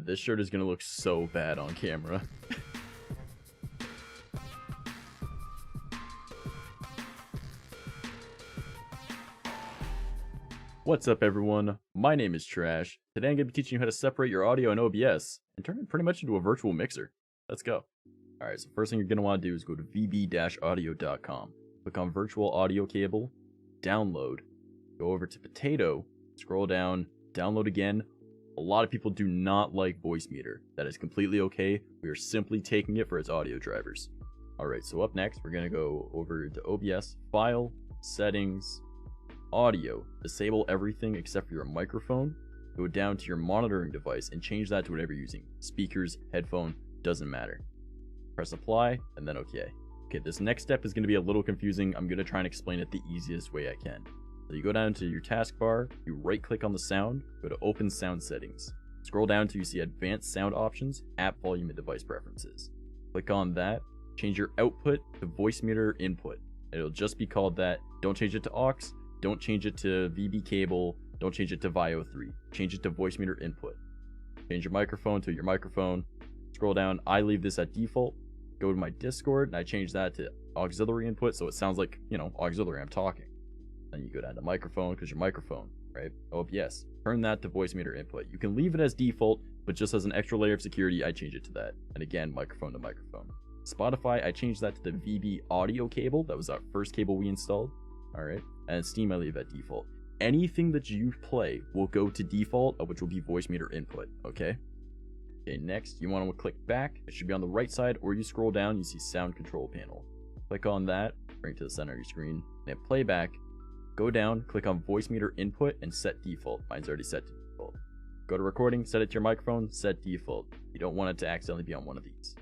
this shirt is gonna look so bad on camera. What's up, everyone? My name is Trash. Today I'm gonna be teaching you how to separate your audio in OBS and turn it pretty much into a virtual mixer. Let's go. Alright, so first thing you're gonna want to do is go to vb-audio.com. Click on virtual audio cable, download, go over to potato, scroll down, download again. A lot of people do not like Voicemeeter. That is completely okay. We are simply taking it for its audio drivers. Alright, so up next, we're going to go over to OBS, File, Settings, Audio. Disable everything except for your microphone. Go down to your monitoring device and change that to whatever you're using. Speakers, headphone, doesn't matter. Press Apply, and then OK. Okay, this next step is going to be a little confusing. I'm going to try and explain it the easiest way I can. So you go down to your taskbar, you right click on the sound, go to Open Sound Settings. Scroll down till you see Advanced Sound Options, App Volume and Device Preferences. Click on that, change your output to Voicemeeter input. It'll just be called that. Don't change it to aux, don't change it to VB cable, don't change it to VIO3. Change it to Voicemeeter input. Change your microphone to your microphone. Scroll down, I leave this at default. Go to my Discord and I change that to auxiliary input so it sounds like, auxiliary, I'm talking. Then you go down to microphone because your microphone, right? OBS. Turn that to Voicemeeter input. You can leave it as default, but just as an extra layer of security, I change it to that. And again, microphone to microphone. Spotify, I changed that to the VB audio cable. That was our first cable we installed. All right. And Steam, I leave at default. Anything that you play will go to default, which will be Voicemeeter input. Okay. Okay. Next, you want to click back. It should be on the right side, or you scroll down. You see Sound Control Panel. Click on that. Bring it to the center of your screen. Then playback. Go down, click on Voicemeeter input, and set default. Mine's already set to default. Go to recording, set it to your microphone, set default. You don't want it to accidentally be on one of these.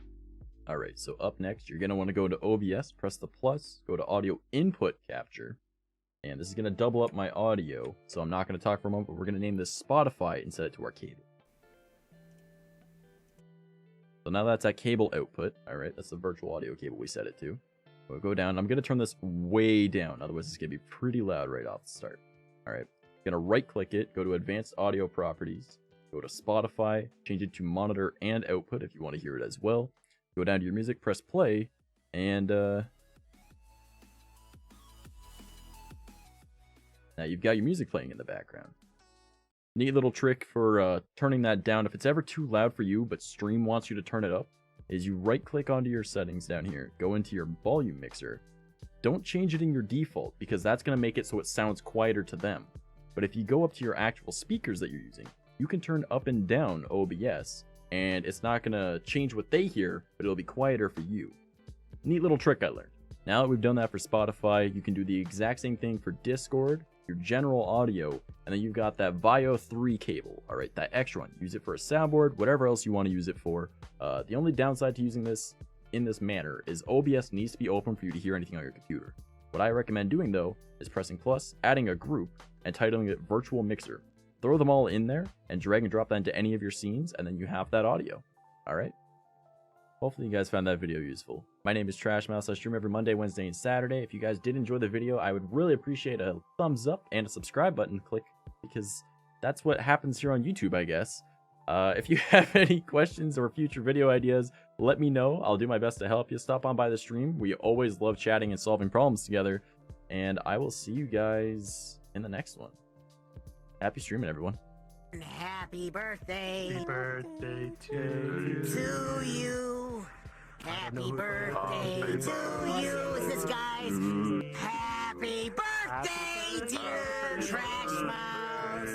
Alright, so up next, you're going to want to go to OBS, press the plus, go to audio input capture. And this is going to double up my audio, so I'm not going to talk for a moment, but we're going to name this Spotify and set it to our cable. So now that's at cable output. Alright, that's the virtual audio cable we set it to. We'll go down. I'm going to turn this way down, otherwise it's going to be pretty loud right off the start. Alright, I'm going to right click it, go to Advanced Audio Properties, go to Spotify, change it to monitor and output if you want to hear it as well. Go down to your music, press play, and now you've got your music playing in the background. Neat little trick for turning that down. If it's ever too loud for you, but Stream wants you to turn it up, is you right click onto your settings down here, go into your volume mixer. Don't change it in your default because that's going to make it so it sounds quieter to them. But if you go up to your actual speakers that you're using, you can turn up and down OBS and it's not going to change what they hear, but it'll be quieter for you. Neat little trick I learned. Now that we've done that for Spotify, you can do the exact same thing for Discord, your general audio, and then you've got that VIO3 cable. All right, that extra one. Use it for a soundboard, whatever else you want to use it for. The only downside to using this in this manner is OBS needs to be open for you to hear anything on your computer. What I recommend doing though is pressing plus, adding a group, and titling it Virtual Mixer. Throw them all in there and drag and drop that into any of your scenes, and then you have that audio. All right. Hopefully you guys found that video useful. My name is Trash Mouse. I stream every Monday, Wednesday, and Saturday. If you guys did enjoy the video, I would really appreciate a thumbs up and a subscribe button click, because that's what happens here on YouTube, I guess. If you have any questions or future video ideas, let me know. I'll do my best to help you. Stop on by the stream. We always love chatting and solving problems together. And I will see you guys in the next one. Happy streaming, everyone. Happy birthday. Happy birthday to you. Happy birthday to you. Is this guys? Happy birthday, dear Trash Mouse.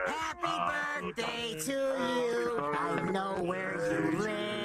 Happy birthday to you. I know where you live.